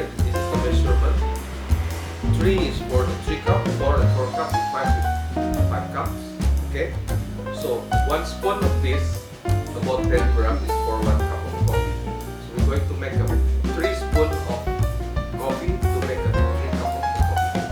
Okay, this is the measurement. 3 is for the 3 cup, 4 and 4 cup, 5 is 5 cups. Okay, so 1 spoon of this, about 10 grams, is for 1 cup of coffee. So we're going to make a 3 spoon of coffee to make a 3 cup of the coffee.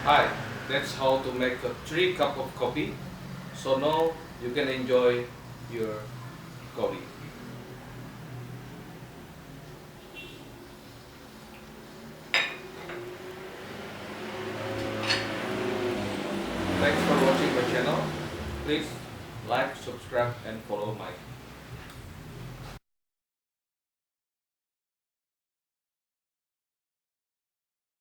Hi, that's how to make a 3 cup of coffee. So now you can enjoy your coffee. Thanks for watching my channel. Please like, subscribe and follow my